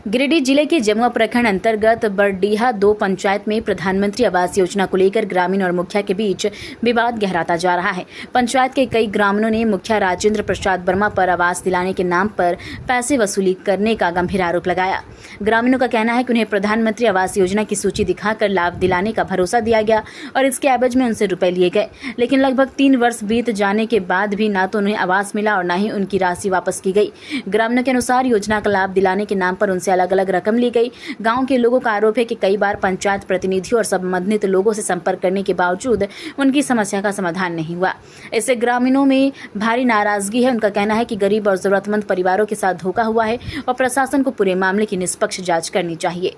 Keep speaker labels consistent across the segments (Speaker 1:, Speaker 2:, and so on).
Speaker 1: गिरिडीह जिले के जमुआ प्रखंड अंतर्गत बरडीहा 2 पंचायत में प्रधानमंत्री आवास योजना को लेकर ग्रामीण और मुखिया के बीच विवाद गहराता जा रहा है। पंचायत के कई ग्रामीणों ने मुखिया राजेंद्र प्रसाद वर्मा पर आवास दिलाने के नाम पर पैसे वसूली करने का गंभीर आरोप लगाया। ग्रामीणों का कहना है कि उन्हें प्रधानमंत्री आवास योजना की सूची दिखाकर लाभ दिलाने का भरोसा दिया गया और इसके एवज में उनसे रुपए लिए गए, लेकिन लगभग 3 वर्ष बीत जाने के बाद भी ना तो उन्हें आवास मिला और न ही उनकी राशि वापस की गई। ग्रामीणों के अनुसार योजना का लाभ दिलाने के नाम पर उनसे अलग अलग रकम ली गई। गांव के लोगों का आरोप है कि कई बार पंचायत प्रतिनिधियों और संबंधित लोगों से संपर्क करने के बावजूद उनकी समस्या का समाधान नहीं हुआ। इससे ग्रामीणों में भारी नाराजगी है। उनका कहना है कि गरीब और जरूरतमंद परिवारों के साथ धोखा हुआ है और प्रशासन को पूरे मामले की निष्पक्ष जांच करनी चाहिए।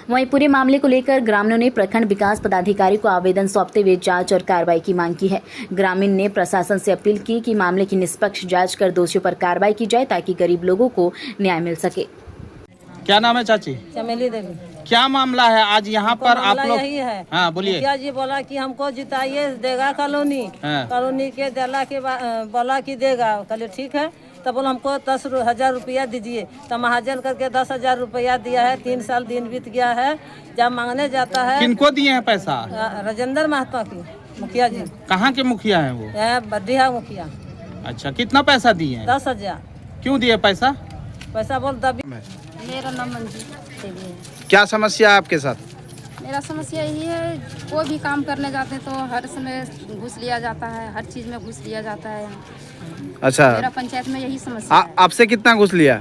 Speaker 1: वहीं पूरे मामले को लेकर ग्रामीणों ने प्रखंड विकास पदाधिकारी को आवेदन सौंपते हुए जांच और कार्रवाई की मांग की है। ग्रामीण ने प्रशासन से अपील की कि मामले की निष्पक्ष जांच कर दोषियों पर कार्रवाई की जाए ताकि गरीब लोगों को न्याय मिल सके।
Speaker 2: क्या नाम है चाची?
Speaker 3: चमेली देवी।
Speaker 2: क्या मामला है आज यहाँ पर आप लोग?
Speaker 3: यही है।
Speaker 2: हाँ बोलिए।
Speaker 3: मुखिया जी बोला कि हमको जिताइए, देगा कॉलोनी।
Speaker 2: हाँ।
Speaker 3: कॉलोनी के दिला के बोला कि देगा। कहले ठीक है, तब बोला हमको 10,000 रुपया दीजिए। तो महाजन करके 10,000 रुपया दिया है। 3 साल दिन बीत गया है। जब मांगने जाता है।
Speaker 2: किनको दिए हैं पैसा?
Speaker 3: राजेंद्र महतो की मुखिया जी।
Speaker 2: कहाँ के मुखिया हैं वो?
Speaker 3: बरडीहा मुखिया।
Speaker 2: अच्छा, कितना पैसा दिए हैं?
Speaker 3: 10,000।
Speaker 2: क्यों दिए पैसा?
Speaker 3: पैसा बोल दबी।
Speaker 4: मेरा नाम मंजू देवी है।
Speaker 2: क्या समस्या है आपके साथ?
Speaker 4: मेरा समस्या यही है, कोई भी काम करने जाते हैं तो हर समय घूस लिया जाता है, हर चीज़ में घूस लिया जाता है।
Speaker 5: अच्छा,
Speaker 4: मेरा पंचायत में यही समस्या है।
Speaker 5: आपसे कितना घूस लिया?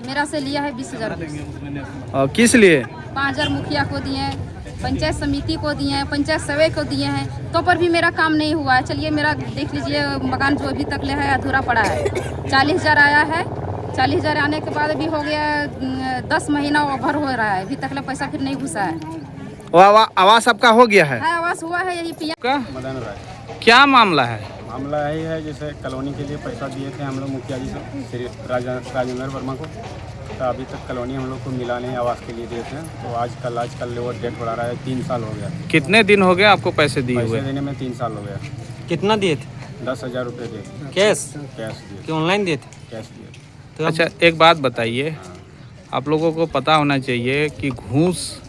Speaker 4: मेरा से लिया है 20,000 घूस।
Speaker 5: और किस लिए?
Speaker 4: 5,000 मुखिया को दिए हैं, पंचायत समिति को दिए हैं, पंचायत सभा को दिए हैं, तो पर भी मेरा काम नहीं हुआ है। चलिए मेरा देख लीजिए, मकान जो अभी तक ले है अधूरा पड़ा है। 40,000 आया है। 40,000 आने के बाद अभी हो गया 10 महीना ओवर हो रहा है, अभी तक पैसा फिर नहीं घुसा है।
Speaker 5: आवास आपका हो गया है?
Speaker 4: आवास हुआ है, यही पीएम
Speaker 2: का
Speaker 6: मदन राय।
Speaker 2: क्या मामला है?
Speaker 6: मामला यही है, जैसे कॉलोनी के लिए पैसा दिए थे हम लोग मुखिया जी से, श्री राजेंद्र वर्मा को। तो अभी तक कॉलोनी हम लोग को मिला नहीं, आवास के लिए दिए थे। तो आजकल वो डेट बढ़ा रहा है, 3 साल हो गया।
Speaker 2: कितने दिन हो गए आपको पैसे दिए हुए?
Speaker 6: पैसे देने में 3 साल हो गया।
Speaker 7: कितना दिए थे?
Speaker 6: 10,000 रुपये दिए।
Speaker 7: कैश
Speaker 6: दिए
Speaker 7: कि ऑनलाइन दिए थे?
Speaker 6: कैश दिए।
Speaker 7: तो
Speaker 2: अच्छा, एक बात बताइए, आप लोगों को पता होना चाहिए कि घूस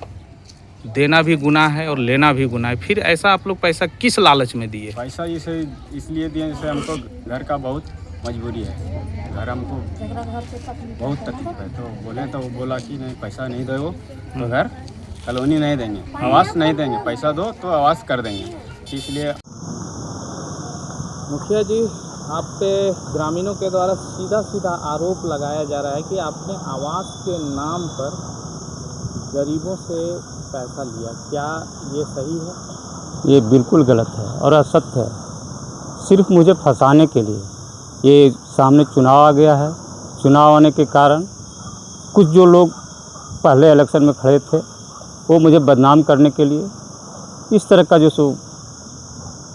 Speaker 2: देना भी गुनाह है और लेना भी गुनाह है। फिर ऐसा आप लोग पैसा किस लालच में दिए?
Speaker 6: पैसा इसलिए दिए, जैसे हमको घर का बहुत मजबूरी है। घर हमको बहुत तकलीफ है। तो बोले तो वो बोला कि नहीं, पैसा नहीं दो तो घर कॉलोनी नहीं देंगे, आवास नहीं देंगे। पैसा दो तो आवास कर देंगे। इसलिए
Speaker 2: मुखिया जी, आप पे ग्रामीणों के द्वारा सीधा आरोप लगाया जा रहा है कि आपने आवास के नाम पर गरीबों से पैसा लिया। क्या ये सही है?
Speaker 8: ये बिल्कुल गलत है और असत्य है, सिर्फ मुझे फंसाने के लिए। ये सामने चुनाव आ गया है, चुनाव आने के कारण कुछ जो लोग पहले इलेक्शन में खड़े थे वो मुझे बदनाम करने के लिए इस तरह का जो सो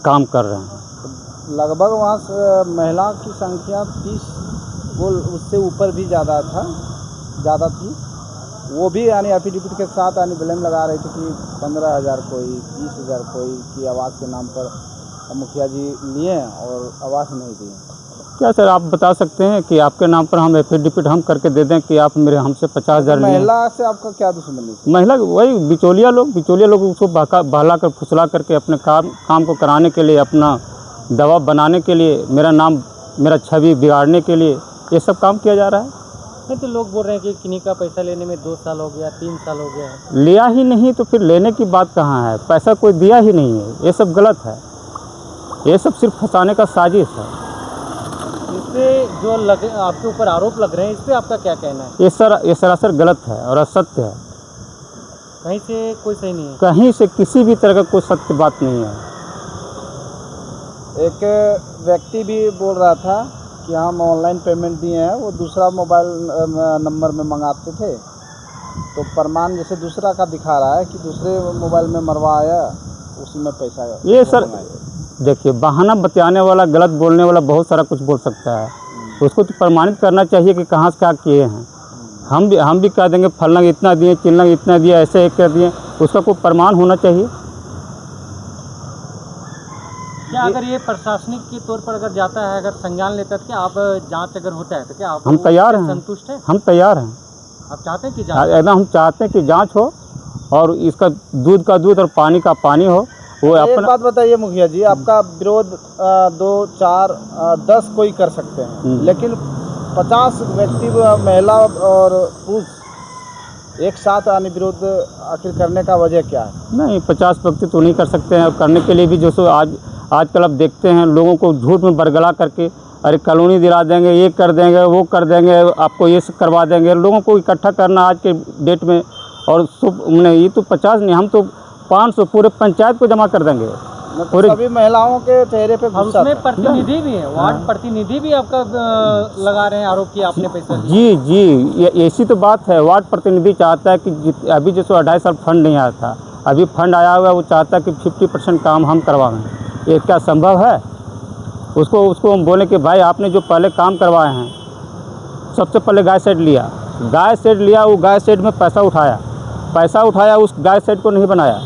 Speaker 8: काम कर रहे हैं।
Speaker 9: लगभग वहाँ महिला की संख्या 30 वो उससे ऊपर भी ज़्यादा थी। वो भी यानी एफिडेविट के साथ यानी ब्लेम लगा रहे थे कि 15,000 कोई, 20,000 कोई की आवास के नाम पर मुखिया जी लिए और आवास नहीं दिए।
Speaker 8: क्या सर, आप बता सकते हैं कि आपके नाम पर हम एफिडेविट हम करके दे दें कि आप मेरे हमसे 50,000 लिए?
Speaker 9: महिला से आपका क्या दुश्मनी?
Speaker 8: महिला वही बिचौलिया लोग उसको बहला कर फुसला करके अपने काम को कराने के लिए, अपना दबाव बनाने के लिए, मेरा छवि बिगाड़ने के लिए ये सब काम किया जा रहा है।
Speaker 7: नहीं तो लोग बोल रहे हैं कि किन्हीं का पैसा लेने में 2 साल हो गया, 3 साल हो गया।
Speaker 8: लिया ही नहीं तो फिर लेने की बात कहाँ है? पैसा कोई दिया ही नहीं है। ये सब गलत है, ये सब सिर्फ फंसाने का साजिश है।
Speaker 7: इससे जो आपके ऊपर आरोप लग रहे हैं, इस पर आपका क्या कहना है?
Speaker 8: ये सरासर गलत है और असत्य है।
Speaker 7: कहीं से कोई सही नहीं है?
Speaker 8: कहीं से किसी भी तरह का कोई सत्य बात नहीं है।
Speaker 9: एक व्यक्ति भी बोल रहा था कि हम ऑनलाइन पेमेंट दिए हैं, वो दूसरा मोबाइल नंबर में मंगाते थे तो प्रमाण जैसे दूसरा का दिखा रहा है कि दूसरे मोबाइल में मरवाया, उसी में पैसा।
Speaker 8: ये सर देखिए, बहाना बतियाने वाला, गलत बोलने वाला बहुत सारा कुछ बोल सकता है। उसको तो प्रमाणित करना चाहिए कि कहाँ से क्या किए हैं। हम भी कह देंगे फलना इतना दिए, चिलना इतना दिया, ऐसे कर दिए, उसका कोई प्रमाण होना चाहिए।
Speaker 7: क्या अगर ये प्रशासनिक के तौर पर अगर जाता है, अगर संज्ञान लेता है, तो क्या आप जांच अगर होता है तो क्या आप
Speaker 8: हम तैयार हैं,
Speaker 7: संतुष्ट हैं?
Speaker 8: हम तैयार हैं।
Speaker 7: आप चाहते हैं कि जांच?
Speaker 8: एकदम हम चाहते हैं कि जांच हो और इसका दूध का दूध और पानी का पानी हो। वो
Speaker 9: एक
Speaker 8: अपना
Speaker 9: बात बताइए मुखिया जी, आपका विरोध 2, 4, 10 कोई कर सकते हैं, लेकिन 50 व्यक्ति महिला और पुरुष एक साथ आने विरोध आखिर करने का वजह क्या है?
Speaker 8: नहीं, 50 व्यक्ति तो नहीं कर सकते हैं। और करने के लिए भी जो सो आजकल अब देखते हैं लोगों को झूठ में बरगला करके अरे कॉलोनी दिला देंगे, ये कर देंगे, वो कर देंगे, आपको ये सब करवा देंगे। लोगों को इकट्ठा करना आज के डेट में, और ये तो 50 नहीं, हम तो 500 पूरे पंचायत को जमा कर देंगे।
Speaker 9: पूरे सभी महिलाओं के चेहरे पे गुस्सा
Speaker 7: उसमें
Speaker 9: था।
Speaker 7: प्रतिनिधि भी है, वार्ड प्रतिनिधि भी आपका लगा रहे हैं आरोप कि आपने पैसा लिया।
Speaker 8: जी, ऐसी तो बात है। वार्ड प्रतिनिधि चाहता है कि अभी जैसे 2.5 साल फंड नहीं आया था, अभी फंड आया हुआ है, वो चाहता है कि 50% काम हम करवाएं। ये क्या संभव है? उसको हम बोले कि भाई आपने जो पहले काम करवाए हैं, सबसे पहले गाय शेड लिया, वो गाय शेड में पैसा उठाया, उस गाय शेड को नहीं बनाया,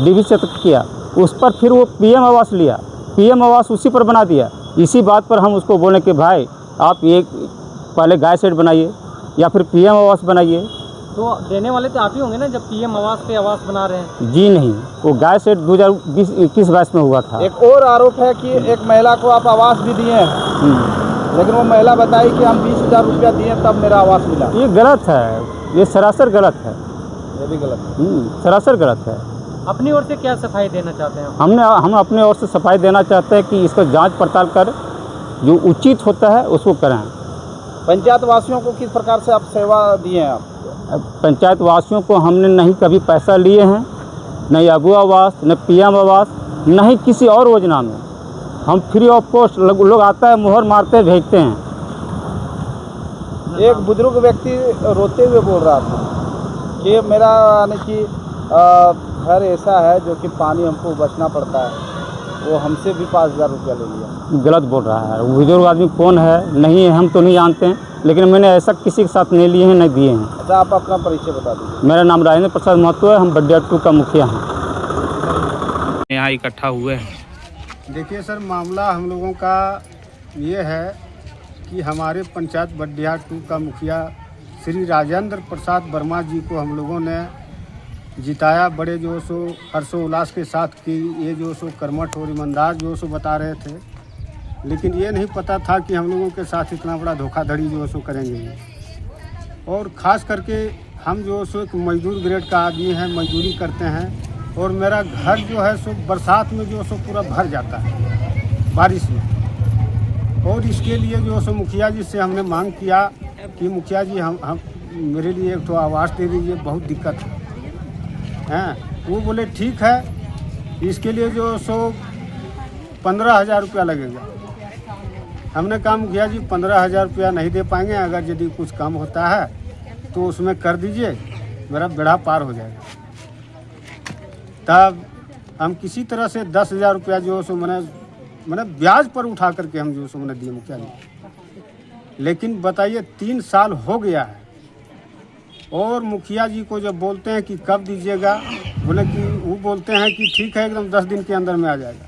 Speaker 8: डीवी से तक किया, उस पर फिर वो पीएम आवास लिया, पीएम आवास उसी पर बना दिया। इसी बात पर हम उसको बोले कि भाई आप ये पहले गाय शेड बनाइए या फिर पीएम आवास बनाइए।
Speaker 7: तो देने वाले तो आप ही होंगे ना, जब पीएम आवास पे आवास बना रहे हैं।
Speaker 8: जी नहीं, वो गाय शेड 2021-22 में हुआ था।
Speaker 9: एक और आरोप है कि एक महिला को आप आवास भी दिए हैं, लेकिन वो महिला बताई कि हम 20,000 रुपया दिए तब मेरा आवास मिला।
Speaker 8: ये गलत है, ये सरासर गलत है।
Speaker 9: ये भी गलत है।
Speaker 8: सरासर गलत है।
Speaker 7: अपनी ओर से क्या सफाई देना चाहते हैं?
Speaker 8: हम अपने ओर से सफाई देना चाहते हैं कि इसका जांच पड़ताल कर जो उचित होता है उसको करें।
Speaker 9: पंचायत वासियों को किस प्रकार से आप सेवा दिए हैं? आप
Speaker 8: पंचायत वासियों को हमने नहीं कभी पैसा लिए हैं, नहीं अगुआ आवास, न पीएम आवास, नहीं किसी और योजना में। हम फ्री ऑफ कॉस्ट, लोग आता है मोहर मारते हैं, भेजते हैं।
Speaker 9: एक बुजुर्ग व्यक्ति रोते हुए बोल रहा था कि मेरा यानी कि घर ऐसा है जो कि पानी हमको बचना पड़ता है, वो हमसे भी 5,000 रुपया ले लिया।
Speaker 8: गलत बोल रहा है। वो बुजुर्ग आदमी कौन है नहीं है हम तो नहीं जानते हैं, लेकिन मैंने ऐसा किसी के साथ नहीं लिए हैं, नहीं दिए हैं।
Speaker 9: अच्छा, आप अपना परिचय बता दीजिए।
Speaker 8: मेरा नाम राजेंद्र प्रसाद महतो है, हम बड्डिया 2 का मुखिया हैं।
Speaker 5: यहाँ इकट्ठा हुए हैं।
Speaker 6: देखिए सर, मामला हम लोगों का ये है कि हमारे पंचायत बड्डिया 2 का मुखिया श्री राजेंद्र प्रसाद वर्मा जी को हम लोगों ने जिताया बड़े जो सो हर्षोल्लास के साथ कि ये जो सो कर्मठ और ईमानदार जो सो बता रहे थे, लेकिन ये नहीं पता था कि हम लोगों के साथ इतना बड़ा धोखाधड़ी जो सो करेंगे। और ख़ास करके हम जो सो एक मजदूर ग्रेड का आदमी है, मजदूरी करते हैं, और मेरा घर जो है सो बरसात में जो सो पूरा भर जाता है बारिश में। और इसके लिए जो सो मुखिया जी से हमने मांग किया कि मुखिया जी हम मेरे लिए एक तो आवास दे दीजिए, बहुत दिक्कत है। वो बोले ठीक है, इसके लिए जो सो 15,000 रुपया लगेगा। हमने कहा मुखिया जी 15,000 रुपया नहीं दे पाएंगे, अगर यदि कुछ काम होता है तो उसमें कर दीजिए, मेरा बेड़ा पार हो जाएगा। तब हम किसी तरह से 10,000 रुपया जो सो मैंने ब्याज पर उठा करके हम जो सो मैंने दिए मुखिया जी। लेकिन बताइए 3 साल हो गया है, और मुखिया जी को जब बोलते हैं कि कब दीजिएगा, बोले कि वो बोलते हैं कि ठीक है एकदम 10 दिन के अंदर में आ जाएगा।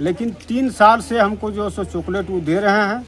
Speaker 6: लेकिन 3 साल से हमको जो सो चॉकलेट वो दे रहे हैं।